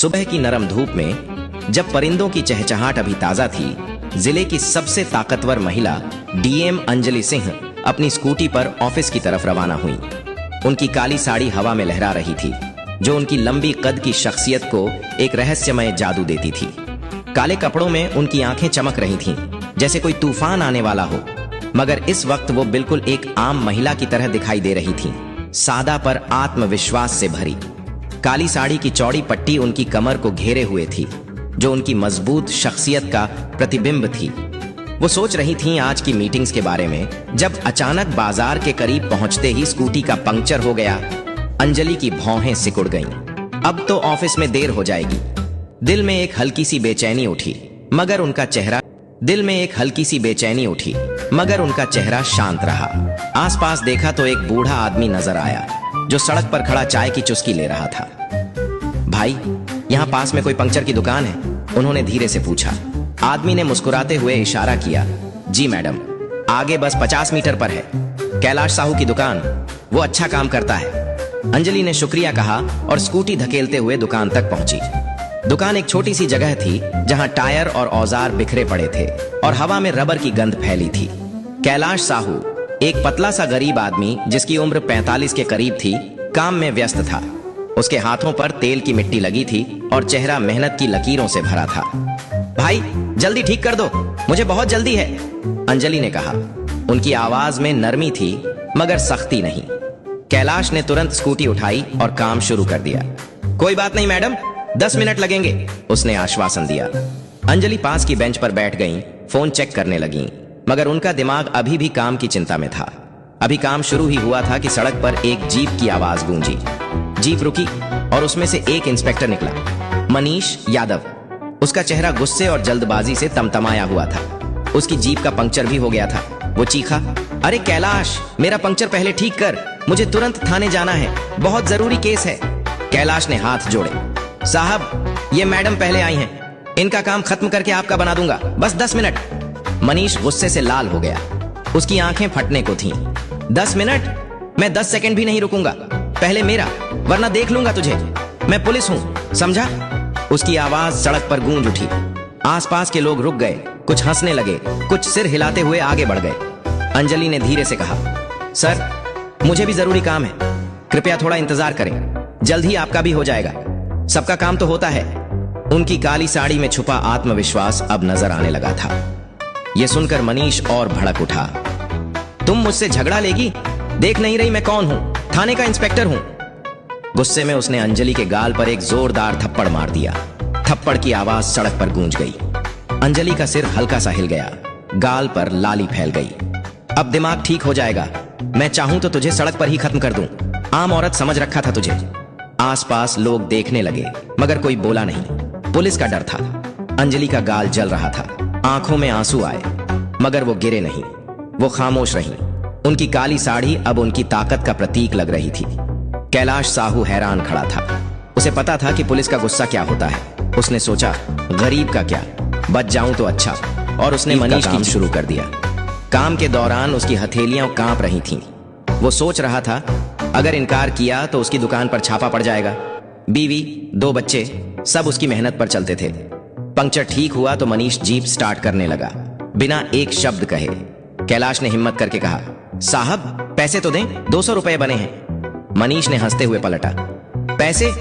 सुबह की नरम धूप में जब परिंदों की चहचहाट अभी ताजा थी, जिले की सबसे ताकतवर महिला डीएम अंजलि सिंह अपनी स्कूटी पर ऑफिस की तरफ रवाना हुई। उनकी काली साड़ी हवा में लहरा रही थी, जो उनकी लंबी कद की शख्सियत को एक रहस्यमय जादू देती थी। काले कपड़ों में उनकी आंखें चमक रही थीं, जैसे कोई तूफान आने वाला हो, मगर इस वक्त वो बिल्कुल एक आम महिला की तरह दिखाई दे रही थीं, सादा पर आत्मविश्वास से भरी। काली साड़ी की चौड़ी पट्टी उनकी कमर को घेरे हुए थी, जो उनकी मजबूत शख्सियत का प्रतिबिंब थी। वो सोच रही थीं आज की मीटिंग्स के बारे में, जब अचानक बाजार के करीब पहुंचते ही स्कूटी का पंक्चर हो गया। अंजलि की भौहें सिकुड़ गईं। अब तो ऑफिस में देर हो जाएगी। दिल में एक हल्की सी बेचैनी उठी, मगर उनका चेहरा शांत रहा। आसपास देखा तो एक बूढ़ा आदमी नजर आया, जो सड़क पर खड़ा चाय की चुस्की ले रहा था। भाई, यहाँ पास में कोई पंक्चर की दुकान है? उन्होंने धीरे से पूछा। आदमी ने मुस्कुराते हुए इशारा किया। जी मैडम, आगे बस 50 मीटर पर है, कैलाश साहू की दुकान, वो अच्छा काम करता है। अंजलि ने शुक्रिया कहा और स्कूटी धकेलते हुए दुकान तक पहुंची। दुकान एक छोटी सी जगह थी, जहां टायर और औजार बिखरे पड़े थे और हवा में रबर की गंध फैली थी। कैलाश साहू, एक पतला सा गरीब आदमी जिसकी उम्र 45 के करीब थी, काम में व्यस्त था। उसके हाथों पर तेल की मिट्टी लगी थी और चेहरा मेहनत की लकीरों से भरा था। भाई, जल्दी ठीक कर दो, मुझे बहुत जल्दी है, अंजलि ने कहा। उनकी आवाज में नरमी थी, मगर सख्ती नहीं। कैलाश ने तुरंत स्कूटी उठाई और काम शुरू कर दिया। कोई बात नहीं मैडम, 10 मिनट लगेंगे, उसने आश्वासन दिया। अंजलि पास की बेंच पर बैठ गईं, फोन चेक करने लगीं, मगर उनका दिमाग अभी भी काम की चिंता में था। अभी काम शुरू ही हुआ था कि सड़क पर एक जीप की आवाज गूंजी। जीप रुकी और उसमें से एक इंस्पेक्टर निकला, मनीष यादव। उसका चेहरा गुस्से और जल्दबाजी से तमतमाया हुआ था। उसकी जीप का पंक्चर भी हो गया था। वो चीखा, अरे कैलाश, मेरा पंक्चर पहले ठीक कर, मुझे तुरंत थाने जाना है, बहुत जरूरी केस है। कैलाश ने हाथ जोड़े। साहब, ये मैडम पहले आई हैं, इनका काम खत्म करके आपका बना दूंगा, बस 10 मिनट। मनीष गुस्से से लाल हो गया। उसकी आंखें फटने को थीं। 10 मिनट? मैं 10 सेकंड भी नहीं रुकूंगा, पहले मेरा, वरना देख लूंगा तुझे। मैं पुलिस हूं, समझा? उसकी आवाज सड़क पर गूंज उठी। आसपास के लोग रुक गए, कुछ हंसने लगे, कुछ सिर हिलाते हुए आगे बढ़ गए। अंजलि ने धीरे से कहा, सर, मुझे भी जरूरी काम है, कृपया थोड़ा इंतजार करें, जल्द ही आपका भी हो जाएगा। सबका काम तो होता है। उनकी काली साड़ी में छुपा आत्मविश्वास अब नजर आने लगा था। यह सुनकर मनीष और भड़क उठा। तुम मुझसे झगड़ा लेगी? देख नहीं रही मैं कौन हूं? थाने का इंस्पेक्टर हूं। गुस्से में उसने अंजलि के गाल पर एक जोरदार थप्पड़ मार दिया। थप्पड़ की आवाज सड़क पर गूंज गई। अंजलि का सिर हल्का सा हिल गया, गाल पर लाली फैल गई। अब दिमाग ठीक हो जाएगा, मैं चाहूं तो तुझे सड़क पर ही खत्म कर दूं। आम औरत समझ रखा था तुझे। आसपास लोग देखने लगे, मगर कोई बोला नहीं। पुलिस का डर था। अंजलि का गाल जल रहा था, आंखों में आंसू आए, मगर वो गिरे नहीं। वो खामोश रही। उनकी काली साड़ी अब उनकी ताकत का प्रतीक लग रही थी। कैलाश साहू हैरान खड़ा था। उसे पता था कि पुलिस का गुस्सा क्या होता है। उसने सोचा, गरीब का क्या, बच जाऊं तो अच्छा, और उसने मनीष की शुरू कर दिया। काम के दौरान उसकी हथेलियां कांप रही थीं। वो सोच रहा था, अगर इनकार किया तो उसकी दुकान पर छापा पड़ जाएगा। बीवी, 2 बच्चे, सब उसकी मेहनत पर चलते थे। पंक्चर ठीक हुआ तो मनीष जीप स्टार्ट करने लगा, बिना एक शब्द कहे। कैलाश ने हिम्मत करके कहा, साहब, पैसे तो दें, 200 रुपए बने हैं। मनीष ने हंसते हुए पलटा, पैसे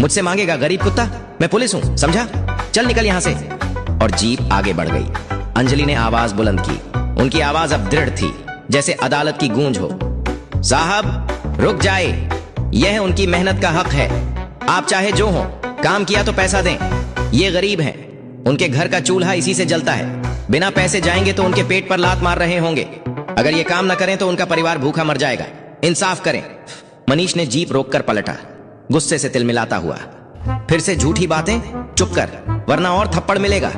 मुझसे मांगेगा गरीब कुत्ता? मैं पुलिस हूं, समझा? चल निकल यहां से। और जीप आगे बढ़ गई। अंजलि ने आवाज बुलंद की। उनकी आवाज अब दृढ़ थी, जैसे अदालत की गूंज हो। साहब, रुक जाए, यह उनकी मेहनत का हक है। आप चाहे जो हो, काम किया तो पैसा दें। ये गरीब हैं, उनके घर का चूल्हा इसी से जलता है। बिना पैसे जाएंगे तो उनके पेट पर लात मार रहे होंगे। अगर ये काम न करें तो उनका परिवार भूखा मर जाएगा। इंसाफ करें। मनीष ने जीप रोककर पलटा, गुस्से से तिलमिलाता हुआ। फिर से झूठी बातें? चुप कर, वरना और थप्पड़ मिलेगा।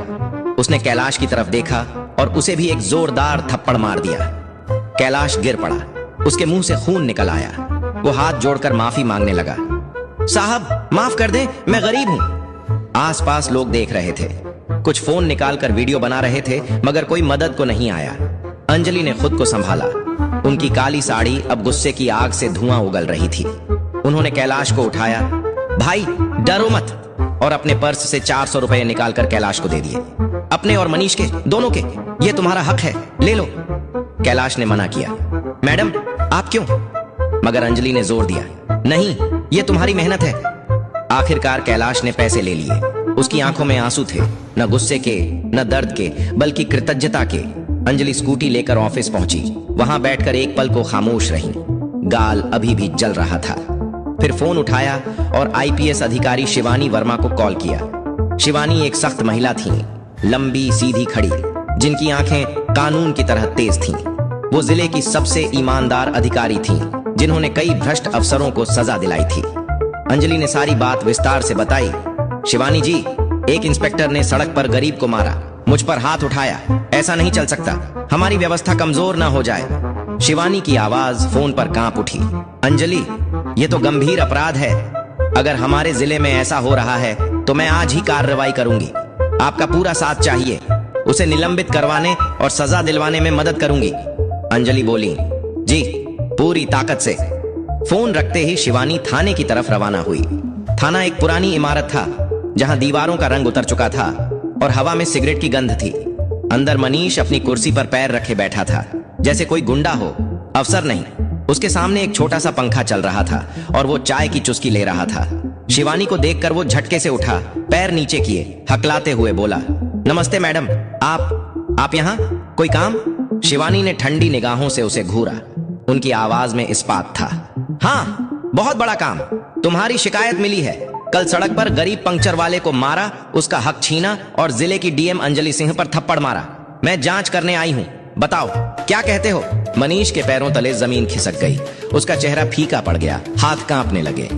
उसने कैलाश की तरफ देखा और उसे भी एक जोरदार थप्पड़ मार दिया। कैलाश गिर पड़ा, उसके मुंह से खून निकल आया। वो हाथ जोड़कर माफी मांगने लगा। साहब, माफ कर दें, मैं गरीब हूं। आसपास लोग देख रहे थे, कुछ फोन निकालकर वीडियो बना रहे थे, मगर कोई मदद को नहीं आया। अंजलि ने खुद को संभाला। उनकी काली साड़ी अब गुस्से की आग से धुआं उगल रही थी। उन्होंने कैलाश को उठाया। भाई, डरो मत, और अपने पर्स से 400 रुपए निकालकर कैलाश को दे दिए। अपने और मनीष के, दोनों के। ये तुम्हारा हक है, ले लो। कैलाश ने मना किया। मैडम आप क्यों? मगर अंजलि ने जोर दिया, नहीं, ये तुम्हारी मेहनत है। आखिरकार कैलाश ने पैसे ले लिए। उसकी आंखों में आंसू थे, न गुस्से के, न दर्द के, बल्कि कृतज्ञता के। अंजलि स्कूटी लेकर ऑफिस पहुंची। वहां बैठकर एक पल को खामोश रही। गाल अभी भी जल रहा था। फिर फोन उठाया और आईपीएस अधिकारी शिवानी वर्मा को कॉल किया। शिवानी एक सख्त महिला थी, लंबी सीधी खड़ी, जिनकी आंखें कानून की तरह तेज थीं। वो जिले की सबसे ईमानदार अधिकारी थीं, जिन्होंने कई भ्रष्ट अफसरों को सजा दिलाई थी। अंजलि ने सारी बात विस्तार से बताई। शिवानी जी, एक इंस्पेक्टर ने सड़क पर गरीब को मारा, मुझ पर हाथ उठाया। ऐसा नहीं चल सकता, हमारी व्यवस्था कमजोर ना हो जाए। शिवानी की आवाज फोन पर कांप उठी। अंजलि, ये तो गंभीर अपराध है। अगर हमारे जिले में ऐसा हो रहा है तो मैं आज ही कार्रवाई करूंगी। आपका पूरा साथ चाहिए। उसे निलंबित करवाने और सजा दिलवाने में मदद करूंगी। अंजलि बोली, जी, पूरी ताकत से। फोन रखते ही शिवानी थाने की तरफ रवाना हुई। थाना एक पुरानी इमारत था, जहां दीवारों का रंग उतर चुका था और हवा में सिगरेट की गंध थी। अंदर मनीष अपनी कुर्सी पर पैर रखे बैठा था, जैसे कोई गुंडा हो, अफसर नहीं। उसके सामने एक छोटा सा पंखा चल रहा था और वो चाय की चुस्की ले रहा था। शिवानी को देखकर वो झटके से उठा, पैर नीचे किए, हकलाते हुए बोला, नमस्ते मैडम, आप यहाँ? कोई काम? शिवानी ने ठंडी निगाहों से उसे घूरा। उनकी आवाज में इस्पात था। हाँ, बहुत बड़ा काम। तुम्हारी शिकायत मिली है। कल सड़क पर गरीब पंक्चर वाले को मारा, उसका हक छीना और जिले की डीएम अंजलि सिंह पर थप्पड़ मारा। मैं जांच करने आई हूँ, बताओ क्या कहते हो? मनीष के पैरों तले जमीन खिसक गई। उसका चेहरा फीका पड़ गया, हाथ कांपने लगे।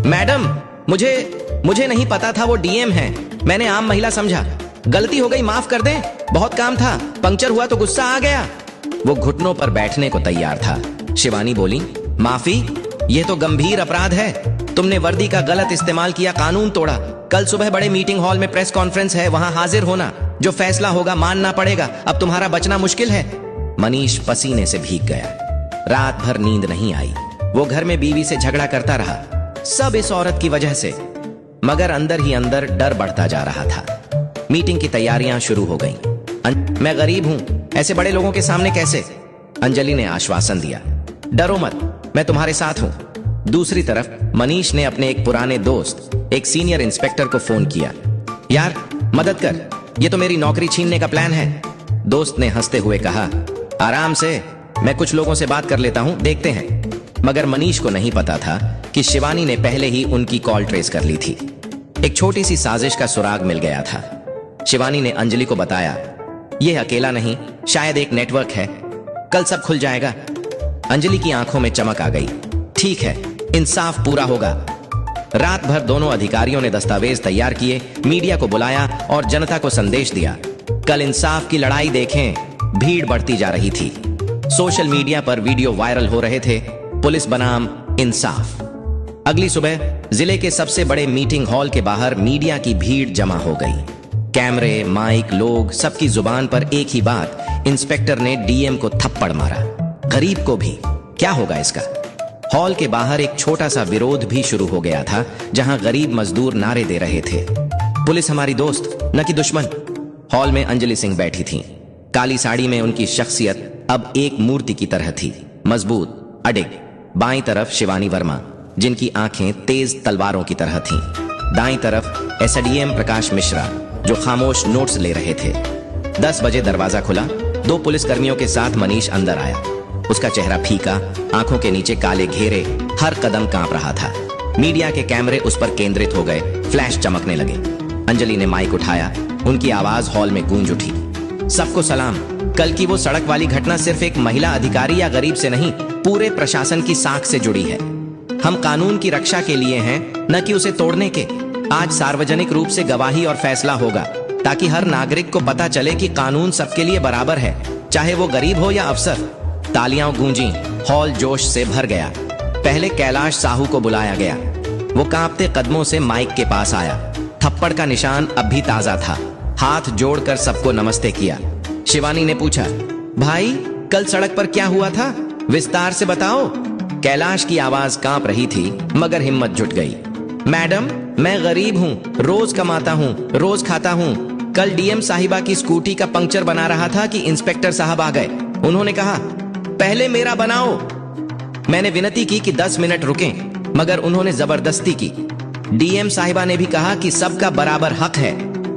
मैडम, मुझे नहीं पता था वो डीएम है। मैंने आम महिला समझा। गलती हो गई, माफ कर दें। बहुत काम था, पंक्चर हुआ तो गुस्सा आ गया। वो घुटनों पर बैठने को तैयार था। शिवानी बोली, माफी? ये तो गंभीर अपराध है। तुमने वर्दी का गलत इस्तेमाल किया, कानून तोड़ा। कल सुबह बड़े मीटिंग हॉल में प्रेस कॉन्फ्रेंस है, वहां हाजिर होना। जो फैसला होगा मानना पड़ेगा। अब तुम्हारा बचना मुश्किल है। मनीष पसीने से भीग गया। रात भर नींद नहीं आई। वो घर में बीवी से झगड़ा करता रहा, सब इस औरत की वजह से। मगर अंदर ही अंदर डर बढ़ता जा रहा था। मीटिंग की तैयारियां शुरू हो गईं। मैं गरीब हूं, ऐसे बड़े लोगों के सामने कैसे? अंजलि ने आश्वासन दिया, डरो मत, मैं तुम्हारे साथ हूं। दूसरी तरफ मनीष ने अपने एक पुराने दोस्त, एक सीनियर इंस्पेक्टर को फोन किया। यार मदद कर, ये तो मेरी नौकरी छीनने का प्लान है। दोस्त ने हंसते हुए कहा, आराम से, मैं कुछ लोगों से बात कर लेता हूं, देखते हैं। मगर मनीष को नहीं पता था कि शिवानी ने पहले ही उनकी कॉल ट्रेस कर ली थी। एक छोटी सी साजिश का सुराग मिल गया था। शिवानी ने अंजलि को बताया, यह अकेला नहीं, शायद एक नेटवर्क है, कल सब खुल जाएगा। अंजलि की आंखों में चमक आ गई। ठीक है, इंसाफ पूरा होगा। रात भर दोनों अधिकारियों ने दस्तावेज तैयार किए, मीडिया को बुलाया और जनता को संदेश दिया, कल इंसाफ की लड़ाई देखें। भीड़ बढ़ती जा रही थी। सोशल मीडिया पर वीडियो वायरल हो रहे थे, पुलिस बनाम इंसाफ। अगली सुबह जिले के सबसे बड़े मीटिंग हॉल के बाहर मीडिया की भीड़ जमा हो गई। कैमरे, माइक, लोग, सबकी जुबान पर एक ही बात, इंस्पेक्टर ने डीएम को थप्पड़ मारा, गरीब को भी। क्या होगा इसका? हॉल के बाहर एक छोटा सा विरोध भी शुरू हो गया था, जहां गरीब मजदूर नारे दे रहे थे, पुलिस हमारी दोस्त न कि दुश्मन। हॉल में अंजलि सिंह बैठी थीं। काली साड़ी में उनकी शख्सियत अब एक मूर्ति की तरह थी, मजबूत, अडिग। बाईं तरफ शिवानी वर्मा, जिनकी आंखें तेज तलवारों की तरह थीं। दाईं तरफ एसडीएम प्रकाश मिश्रा, जो खामोश नोट्स ले रहे थे। 10 बजे दरवाजा खुला। 2 पुलिसकर्मियों के साथ मनीष अंदर आया। उसका चेहरा फीका, आंखों के नीचे काले घेरे, हर कदम कांप रहा था। मीडिया के कैमरे उस पर केंद्रित हो गए, फ्लैश चमकने लगे। अंजलि ने माइक उठाया, उनकी आवाज हॉल में गूंज उठी। सबको सलाम। कल की वो सड़क वाली घटना सिर्फ एक महिला अधिकारी या गरीब से नहीं, पूरे प्रशासन की साख से जुड़ी है। हम कानून की रक्षा के लिए हैं, न कि उसे तोड़ने के। आज सार्वजनिक रूप से गवाही और फैसला होगा, ताकि हर नागरिक को पता चले कि कानून सबके लिए बराबर है, चाहे वो गरीब हो या अफसर। तालियां गूंजी, हॉल जोश से भर गया। पहले कैलाश साहू को बुलाया गया। वो कांपते कदमों से माइक के पास आया। थप्पड़ का निशान अब भी ताजा था। हाथ जोड़कर सबको नमस्ते किया। शिवानी ने पूछा, भाई कल सड़क पर क्या हुआ था, विस्तार से बताओ। कैलाश की आवाज कांप रही थी, मगर हिम्मत जुट गई। मैडम, मैं गरीब हूँ, रोज कमाता हूँ, रोज खाता हूँ। कल डीएम साहिबा की स्कूटी का पंक्चर बना रहा था कि इंस्पेक्टर साहब आ गए। उन्होंने कहा, पहले मेरा बनाओ। मैंने विनती की कि 10 मिनट रुकें, मगर उन्होंने जबरदस्ती की। डीएम साहिबा ने भी कहा कि सबका बराबर हक है।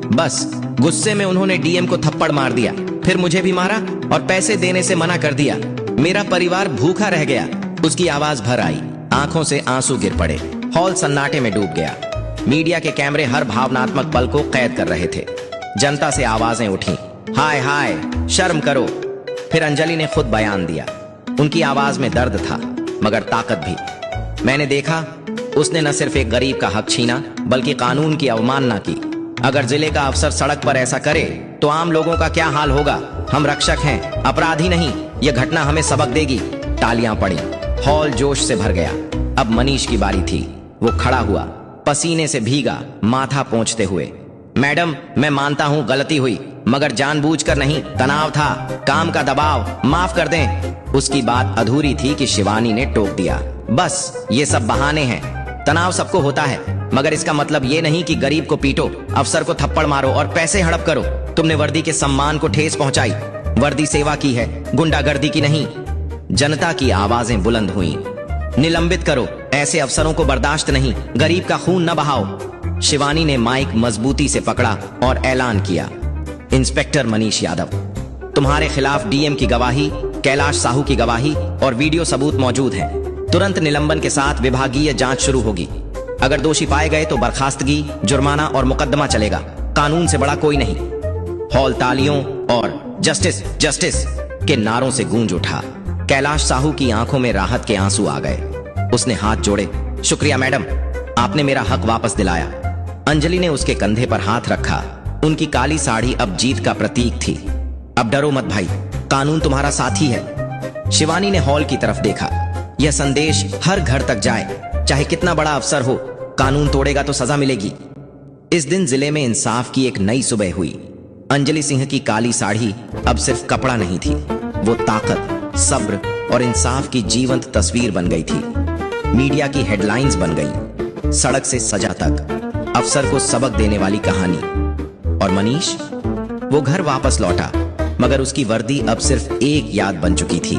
बस गुस्से में उन्होंने डीएम को थप्पड़ मार दिया, फिर मुझे भी मारा और पैसे देने से मना कर दिया। मेरा परिवार भूखा रह गया। उसकी आवाज भर आई, आंखों से आंसू गिर पड़े। हॉल सन्नाटे में डूब गया। मीडिया के कैमरे हर भावनात्मक पल को कैद कर रहे थे। जनता से आवाजें उठी, हाय हाय, शर्म करो। फिर अंजलि ने खुद बयान दिया। उनकी आवाज में दर्द था, मगर ताकत भी। मैंने देखा, उसने न सिर्फ एक गरीब का हक छीना, बल्कि कानून की अवमानना की। अगर जिले का अफसर सड़क पर ऐसा करे तो आम लोगों का क्या हाल होगा। हम रक्षक हैं, अपराधी नहीं। यह घटना हमें सबक देगी। तालियां पड़ी, हॉल जोश से भर गया। अब मनीष की बारी थी। वो खड़ा हुआ, पसीने से भीगा, माथा पोंछते हुए। मैडम, मैं मानता हूं गलती हुई, मगर जानबूझकर नहीं, तनाव था, काम का दबाव, माफ कर दें। उसकी बात अधूरी थी कि शिवानी ने टोक दिया, बस ये सब बहाने हैं। तनाव सबको होता है, मगर इसका मतलब ये नहीं कि गरीब को पीटो, अफसर को थप्पड़ मारो और पैसे हड़प करो। तुमने वर्दी के सम्मान को ठेस पहुंचाई। वर्दी सेवा की है, गुंडागर्दी की नहीं। जनता की आवाजें बुलंद हुईं, निलंबित करो, ऐसे अफसरों को बर्दाश्त नहीं, गरीब का खून न बहाओ। शिवानी ने माइक मजबूती से पकड़ा और ऐलान किया, इंस्पेक्टर मनीष यादव, तुम्हारे खिलाफ डीएम की गवाही, कैलाश साहू की गवाही और वीडियो सबूत मौजूद है। तुरंत निलंबन के साथ विभागीय जांच शुरू होगी। अगर दोषी पाए गए तो बर्खास्तगी, जुर्माना और मुकदमा चलेगा। कानून से बड़ा कोई नहीं। हॉल तालियों और जस्टिस जस्टिस के नारों से गूंज उठा। कैलाश साहू की आंखों में राहत के आंसू आ गए। उसने हाथ जोड़े, शुक्रिया मैडम, आपने मेरा हक वापस दिलाया। अंजलि ने उसके कंधे पर हाथ रखा। उनकी काली साड़ी अब जीत का प्रतीक थी। अब डरो मत भाई, कानून तुम्हारा साथी है। शिवानी ने हॉल की तरफ देखा। यह संदेश हर घर तक जाए, चाहे कितना बड़ा अफसर हो, कानून तोड़ेगा तो सजा मिलेगी। इस दिन जिले में इंसाफ की एक नई सुबह हुई। अंजलि सिंह की काली साड़ी अब सिर्फ कपड़ा नहीं थी, वो ताकत, सब्र और इंसाफ की जीवंत तस्वीर बन गई थी। मीडिया की हेडलाइंस बन गई, सड़क से सजा तक, अफसर को सबक देने वाली कहानी। और मनीष, वो घर वापस लौटा, मगर उसकी वर्दी अब सिर्फ एक याद बन चुकी थी।